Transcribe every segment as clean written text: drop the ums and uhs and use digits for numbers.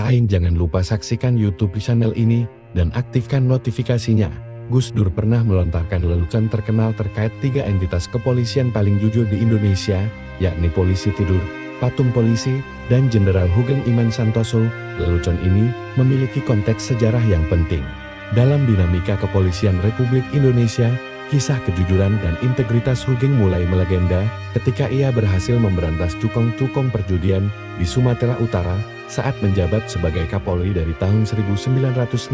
Aing jangan lupa saksikan YouTube channel ini dan aktifkan notifikasinya. Gus Dur pernah melontarkan lelucon terkenal terkait 3 entitas kepolisian paling jujur di Indonesia, yakni Polisi Tidur, Patung Polisi, dan Jenderal Hugeng Iman Santoso. Lelucon ini memiliki konteks sejarah yang penting. Dalam dinamika kepolisian Republik Indonesia, kisah kejujuran dan integritas Hugeng mulai melegenda ketika ia berhasil memberantas cukong-cukong perjudian di Sumatera Utara saat menjabat sebagai Kapolri dari tahun 1968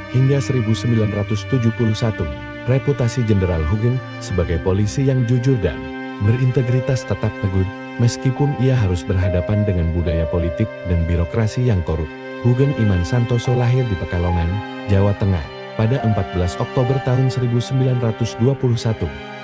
hingga 1971. Reputasi Jenderal Hugeng sebagai polisi yang jujur dan berintegritas tetap teguh, meskipun ia harus berhadapan dengan budaya politik dan birokrasi yang korup. Hugeng Iman Santoso lahir di Pekalongan, Jawa Tengah, pada 14 Oktober tahun 1921.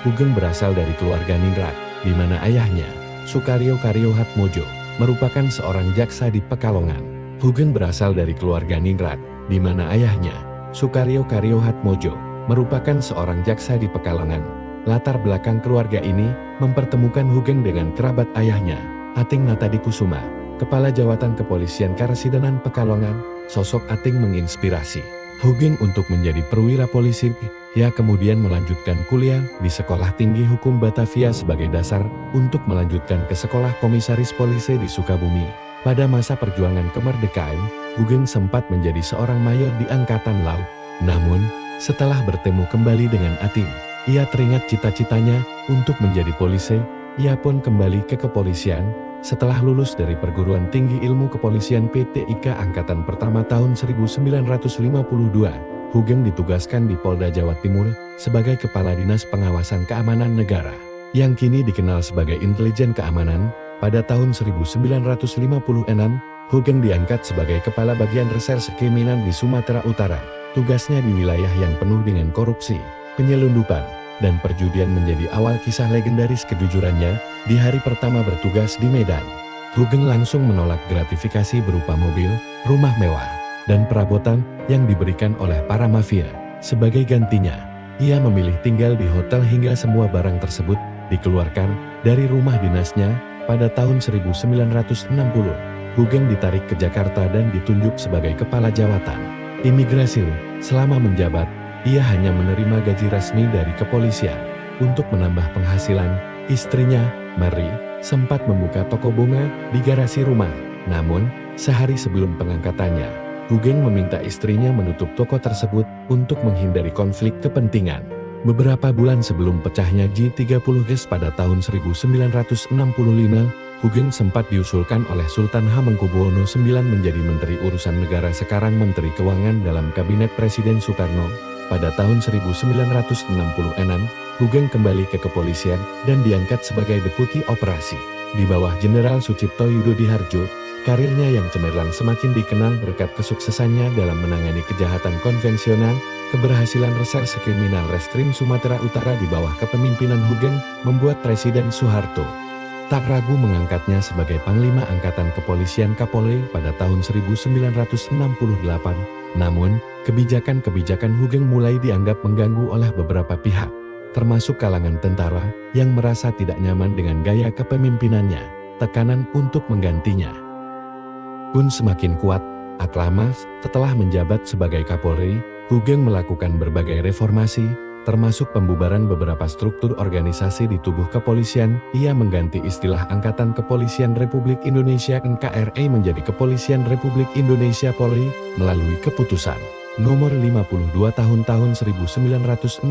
Hugeng berasal dari keluarga ningrat, di mana ayahnya, Sukaryo Karyohatmojo, merupakan seorang jaksa di Pekalongan. Hugeng berasal dari keluarga ningrat, di mana ayahnya, Sukaryo Karyohatmojo, merupakan seorang jaksa di Pekalongan. Latar belakang keluarga ini mempertemukan Hugeng dengan kerabat ayahnya, Ating Natadikusuma, Kepala Jawatan Kepolisian Karesidenan Pekalongan. Sosok Ating menginspirasi Hugeng untuk menjadi perwira polisi. Ia kemudian melanjutkan kuliah di Sekolah Tinggi Hukum Batavia sebagai dasar untuk melanjutkan ke Sekolah Komisaris Polisi di Sukabumi. Pada masa perjuangan kemerdekaan, Hugeng sempat menjadi seorang mayor di Angkatan Laut. Namun, setelah bertemu kembali dengan Ating, ia teringat cita-citanya untuk menjadi polisi. Ia pun kembali ke kepolisian. Setelah lulus dari Perguruan Tinggi Ilmu Kepolisian PTIK Angkatan Pertama tahun 1952, Hugeng ditugaskan di Polda Jawa Timur sebagai Kepala Dinas Pengawasan Keamanan Negara, yang kini dikenal sebagai Intelijen Keamanan. Pada tahun 1956, Hugeng diangkat sebagai Kepala Bagian Reserse Kriminal di Sumatera Utara. Tugasnya di wilayah yang penuh dengan korupsi, penyelundupan, dan perjudian menjadi awal kisah legendaris kejujurannya. Di hari pertama bertugas di Medan, Hugeng langsung menolak gratifikasi berupa mobil, rumah mewah, dan perabotan yang diberikan oleh para mafia. Sebagai gantinya, ia memilih tinggal di hotel hingga semua barang tersebut dikeluarkan dari rumah dinasnya. Pada tahun 1960, Hugeng ditarik ke Jakarta dan ditunjuk sebagai Kepala Jawatan Imigrasi. Selama menjabat, ia hanya menerima gaji resmi dari kepolisian. Untuk menambah penghasilan, istrinya, Mary, sempat membuka toko bunga di garasi rumah. Namun, sehari sebelum pengangkatannya, Hugeng meminta istrinya menutup toko tersebut untuk menghindari konflik kepentingan. Beberapa bulan sebelum pecahnya G30 pada tahun 1965, Hugeng sempat diusulkan oleh Sultan Hamengkubuwono IX menjadi Menteri Urusan Negara, sekarang Menteri Keuangan dalam Kabinet Presiden Soekarno. Pada tahun 1966, Hugeng kembali ke kepolisian dan diangkat sebagai Deputi Operasi. Di bawah Jenderal Sucipto Yudodiharjo, karirnya yang cemerlang semakin dikenal berkat kesuksesannya dalam menangani kejahatan konvensional. Keberhasilan Reserse Kriminal Reskrim Sumatera Utara di bawah kepemimpinan Hugeng membuat Presiden Soeharto tak ragu mengangkatnya sebagai Panglima Angkatan Kepolisian Kapolri pada tahun 1968. Namun, kebijakan-kebijakan Hugeng mulai dianggap mengganggu oleh beberapa pihak, termasuk kalangan tentara yang merasa tidak nyaman dengan gaya kepemimpinannya. Tekanan untuk menggantinya pun semakin kuat. Lama setelah menjabat sebagai Kapolri, Hugeng melakukan berbagai reformasi, termasuk pembubaran beberapa struktur organisasi di tubuh kepolisian. Ia mengganti istilah Angkatan Kepolisian Republik Indonesia NKRI menjadi Kepolisian Republik Indonesia Polri melalui Keputusan Nomor 52 tahun 1969.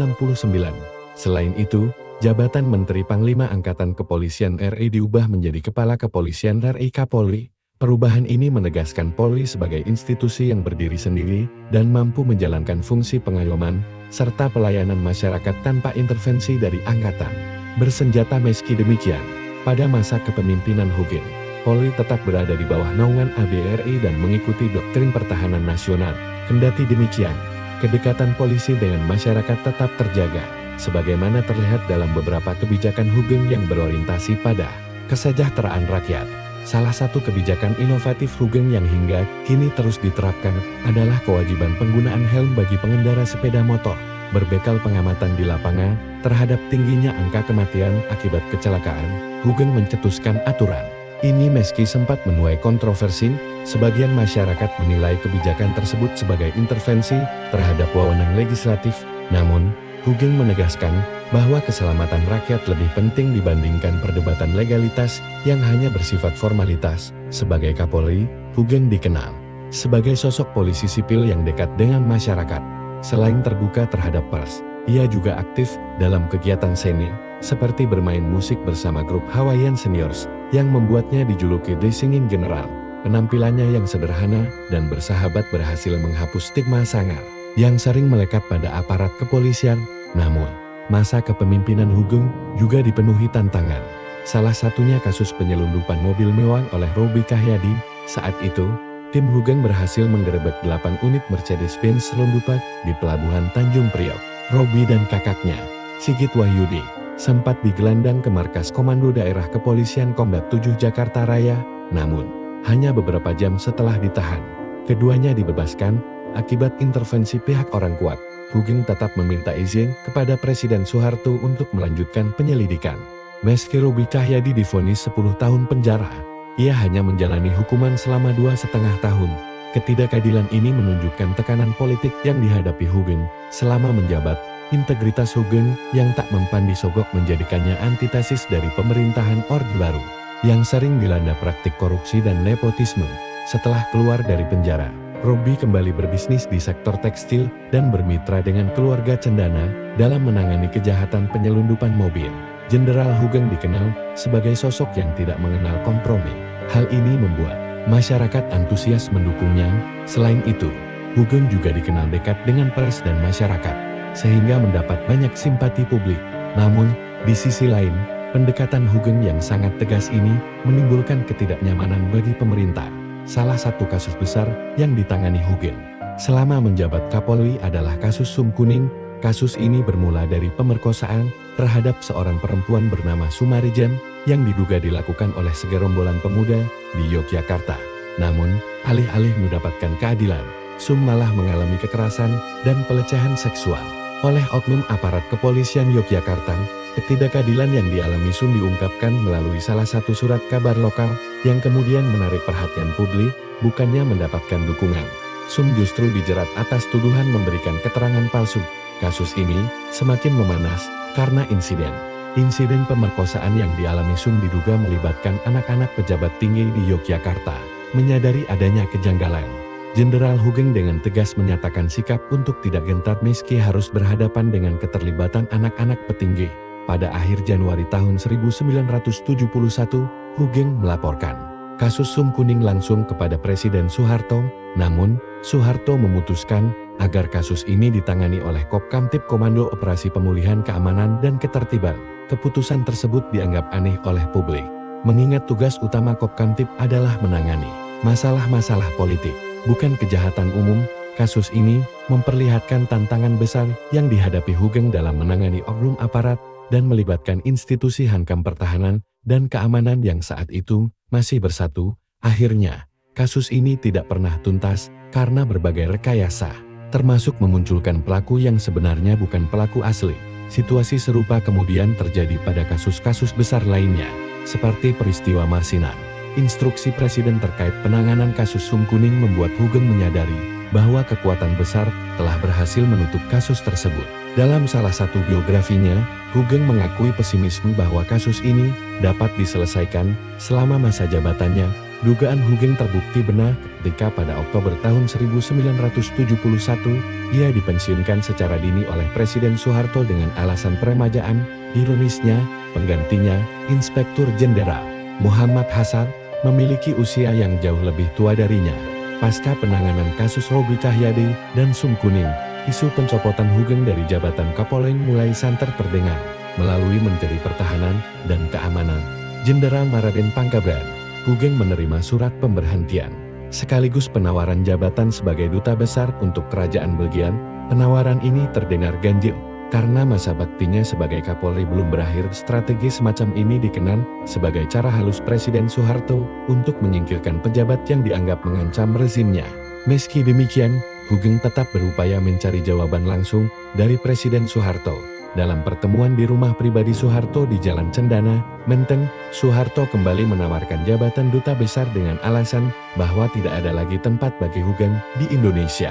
Selain itu, jabatan Menteri Panglima Angkatan Kepolisian RI diubah menjadi Kepala Kepolisian RI Kapolri. Perubahan ini menegaskan Polri sebagai institusi yang berdiri sendiri dan mampu menjalankan fungsi pengayoman serta pelayanan masyarakat tanpa intervensi dari angkatan bersenjata. Meski demikian, pada masa kepemimpinan Hugeng, Polri tetap berada di bawah naungan ABRI dan mengikuti doktrin pertahanan nasional. Kendati demikian, kedekatan polisi dengan masyarakat tetap terjaga, sebagaimana terlihat dalam beberapa kebijakan Hugeng yang berorientasi pada kesejahteraan rakyat. Salah satu kebijakan inovatif Hugeng yang hingga kini terus diterapkan adalah kewajiban penggunaan helm bagi pengendara sepeda motor. Berbekal pengamatan di lapangan terhadap tingginya angka kematian akibat kecelakaan, Hugeng mencetuskan aturan Ini meski sempat menuai kontroversi, sebagian masyarakat menilai kebijakan tersebut sebagai intervensi terhadap wewenang legislatif, namun, Hugeng menegaskan bahwa keselamatan rakyat lebih penting dibandingkan perdebatan legalitas yang hanya bersifat formalitas. Sebagai Kapolri, Hugeng dikenal sebagai sosok polisi sipil yang dekat dengan masyarakat. Selain terbuka terhadap pers, ia juga aktif dalam kegiatan seni, seperti bermain musik bersama grup Hawaiian Seniors, yang membuatnya dijuluki The Singing General. Penampilannya yang sederhana dan bersahabat berhasil menghapus stigma sangar yang sering melekat pada aparat kepolisian. Namun, masa kepemimpinan Hugeng juga dipenuhi tantangan. Salah satunya kasus penyelundupan mobil mewah oleh Robby Cahyadi. Saat itu, tim Hugeng berhasil menggerebek 8 unit Mercedes-Benz selundupan di Pelabuhan Tanjung Priok. Robby dan kakaknya, Sigit Wahyudi, sempat digelandang ke markas Komando Daerah Kepolisian Kombat 7 Jakarta Raya, namun, hanya beberapa jam setelah ditahan, keduanya dibebaskan akibat intervensi pihak orang kuat. Hugeng tetap meminta izin kepada Presiden Soeharto untuk melanjutkan penyelidikan. Meski Robby Cahyadi divonis 10 tahun penjara, ia hanya menjalani hukuman selama 2,5 tahun. Ketidakadilan ini menunjukkan tekanan politik yang dihadapi Hugeng selama menjabat. Integritas Hugeng yang tak mempan disogok menjadikannya antitesis dari pemerintahan Orde Baru, yang sering dilanda praktik korupsi dan nepotisme. Setelah keluar dari penjara, Robby kembali berbisnis di sektor tekstil dan bermitra dengan keluarga Cendana dalam menangani kejahatan penyelundupan mobil. Jenderal Hugeng dikenal sebagai sosok yang tidak mengenal kompromi. Hal ini membuat masyarakat antusias mendukungnya. Selain itu, Hugeng juga dikenal dekat dengan pers dan masyarakat, sehingga mendapat banyak simpati publik. Namun, di sisi lain, pendekatan Hugeng yang sangat tegas ini menimbulkan ketidaknyamanan bagi pemerintah. Salah satu kasus besar yang ditangani Hugeng selama menjabat Kapolri adalah kasus Sum Kuning. Kasus ini bermula dari pemerkosaan terhadap seorang perempuan bernama Sumarijan yang diduga dilakukan oleh segerombolan pemuda di Yogyakarta. Namun, alih-alih mendapatkan keadilan, Sum malah mengalami kekerasan dan pelecehan seksual oleh oknum aparat kepolisian Yogyakarta. Ketidakadilan yang dialami Sum diungkapkan melalui salah satu surat kabar lokal yang kemudian menarik perhatian publik, bukannya mendapatkan dukungan. Sum justru dijerat atas tuduhan memberikan keterangan palsu. Kasus ini semakin memanas karena insiden pemerkosaan yang dialami Sum diduga melibatkan anak-anak pejabat tinggi di Yogyakarta. Menyadari adanya kejanggalan, Jenderal Hugeng dengan tegas menyatakan sikap untuk tidak gentar meski harus berhadapan dengan keterlibatan anak-anak petinggi. Pada akhir Januari tahun 1971, Hugeng melaporkan kasus Sum Kuning langsung kepada Presiden Soeharto, namun Soeharto memutuskan agar kasus ini ditangani oleh Kopkamtib Komando Operasi Pemulihan Keamanan dan Ketertiban. Keputusan tersebut dianggap aneh oleh publik, mengingat tugas utama Kopkamtib adalah menangani masalah-masalah politik, bukan kejahatan umum. Kasus ini memperlihatkan tantangan besar yang dihadapi Hugeng dalam menangani oknum aparat dan melibatkan institusi hankam pertahanan dan keamanan yang saat itu masih bersatu. Akhirnya, kasus ini tidak pernah tuntas karena berbagai rekayasa, termasuk memunculkan pelaku yang sebenarnya bukan pelaku asli. Situasi serupa kemudian terjadi pada kasus-kasus besar lainnya, seperti peristiwa Marsinan. Instruksi Presiden terkait penanganan kasus Sum Kuning membuat Hugeng menyadari bahwa kekuatan besar telah berhasil menutup kasus tersebut. Dalam salah satu biografinya, Hugeng mengakui pesimisme bahwa kasus ini dapat diselesaikan selama masa jabatannya. Dugaan Hugeng terbukti benar ketika pada Oktober tahun 1971, ia dipensiunkan secara dini oleh Presiden Soeharto dengan alasan peremajaan. Ironisnya, penggantinya, Inspektur Jenderal Muhammad Hasan, memiliki usia yang jauh lebih tua darinya. Pasca penanganan kasus Robby Cahyadi dan Sum Kuning, isu pencopotan Hugeng dari jabatan Kapolri mulai santer terdengar melalui Menteri Pertahanan dan Keamanan, Jenderal Raden Panggabean. Hugeng menerima surat pemberhentian, sekaligus penawaran jabatan sebagai Duta Besar untuk Kerajaan Belgia. Penawaran ini terdengar ganjil, karena masa baktinya sebagai Kapolri belum berakhir. Strategi semacam ini dikenal sebagai cara halus Presiden Soeharto untuk menyingkirkan pejabat yang dianggap mengancam rezimnya. Meski demikian, Hugeng tetap berupaya mencari jawaban langsung dari Presiden Soeharto. Dalam pertemuan di rumah pribadi Soeharto di Jalan Cendana, Menteng, Soeharto kembali menawarkan jabatan duta besar dengan alasan bahwa tidak ada lagi tempat bagi Hugeng di Indonesia.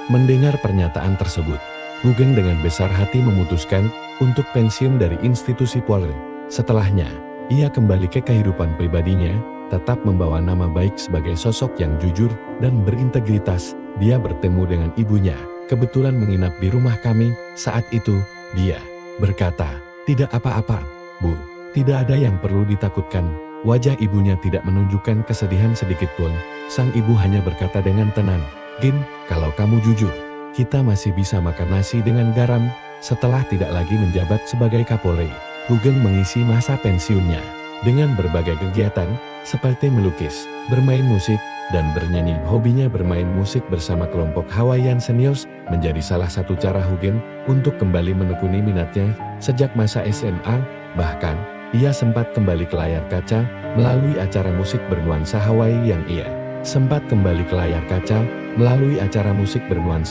Mendengar pernyataan tersebut, Hugeng dengan besar hati memutuskan untuk pensiun dari institusi Polri. Setelahnya, ia kembali ke kehidupan pribadinya, tetap membawa nama baik sebagai sosok yang jujur dan berintegritas. Dia bertemu dengan ibunya, kebetulan menginap di rumah kami. Saat itu, dia berkata, "Tidak apa-apa, Bu, tidak ada yang perlu ditakutkan." Wajah ibunya tidak menunjukkan kesedihan sedikit pun. Sang ibu hanya berkata dengan tenang, "Gin, kalau kamu jujur, kita masih bisa makan nasi dengan garam." Setelah tidak lagi menjabat sebagai Kapolri, Hugeng mengisi masa pensiunnya dengan berbagai kegiatan seperti melukis, bermain musik, dan bernyanyi. Hobinya bermain musik bersama kelompok Hawaiian Seniors menjadi salah satu cara Hugeng untuk kembali menekuni minatnya sejak masa SMA. Bahkan, ia sempat kembali ke layar kaca melalui acara musik bernuansa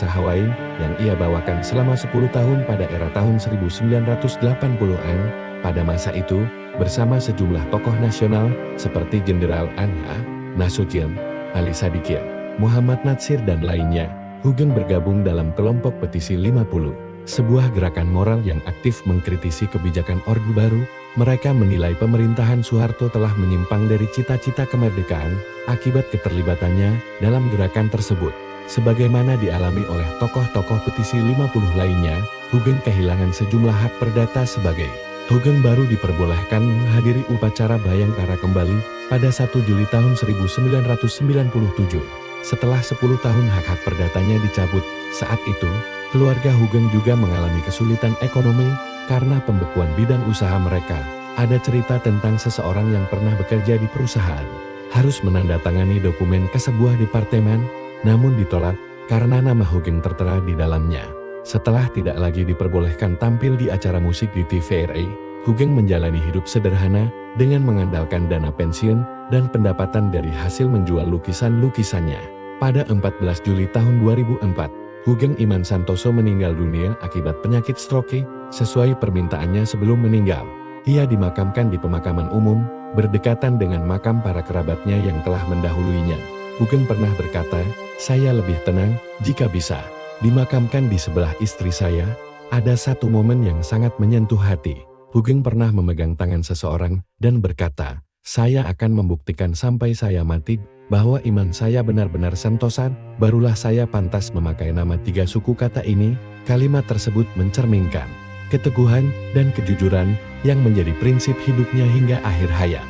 Hawaii yang ia bawakan selama 10 tahun pada era tahun 1980-an. Pada masa itu, bersama sejumlah tokoh nasional seperti Jenderal Anja, Nasution, Ali Sadikin, Muhammad Natsir dan lainnya, Hugeng bergabung dalam kelompok Petisi 50, sebuah gerakan moral yang aktif mengkritisi kebijakan Orde Baru. Mereka menilai pemerintahan Soeharto telah menyimpang dari cita-cita kemerdekaan akibat keterlibatannya dalam gerakan tersebut. Sebagaimana dialami oleh tokoh-tokoh Petisi 50 lainnya, Hugeng kehilangan sejumlah hak perdata sebagai Hugeng baru diperbolehkan menghadiri upacara Bayangkara kembali pada 1 Juli tahun 1997. Setelah 10 tahun hak-hak perdatanya dicabut, saat itu, keluarga Hugeng juga mengalami kesulitan ekonomi karena pembekuan bidang usaha mereka. Ada cerita tentang seseorang yang pernah bekerja di perusahaan, harus menandatangani dokumen ke sebuah departemen, namun ditolak karena nama Hugeng tertera di dalamnya. Setelah tidak lagi diperbolehkan tampil di acara musik di TVRI, Hugeng menjalani hidup sederhana dengan mengandalkan dana pensiun dan pendapatan dari hasil menjual lukisan-lukisannya. Pada 14 Juli tahun 2004, Hugeng Iman Santoso meninggal dunia akibat penyakit stroke. Sesuai permintaannya sebelum meninggal, ia dimakamkan di pemakaman umum, berdekatan dengan makam para kerabatnya yang telah mendahuluinya. Hugeng pernah berkata, "Saya lebih tenang jika bisa dimakamkan di sebelah istri saya." Ada satu momen yang sangat menyentuh hati. Hugeng pernah memegang tangan seseorang dan berkata, "Saya akan membuktikan sampai saya mati bahwa iman saya benar-benar sentosa, barulah saya pantas memakai nama 3 suku kata ini." Kalimat tersebut mencerminkan keteguhan dan kejujuran yang menjadi prinsip hidupnya hingga akhir hayat.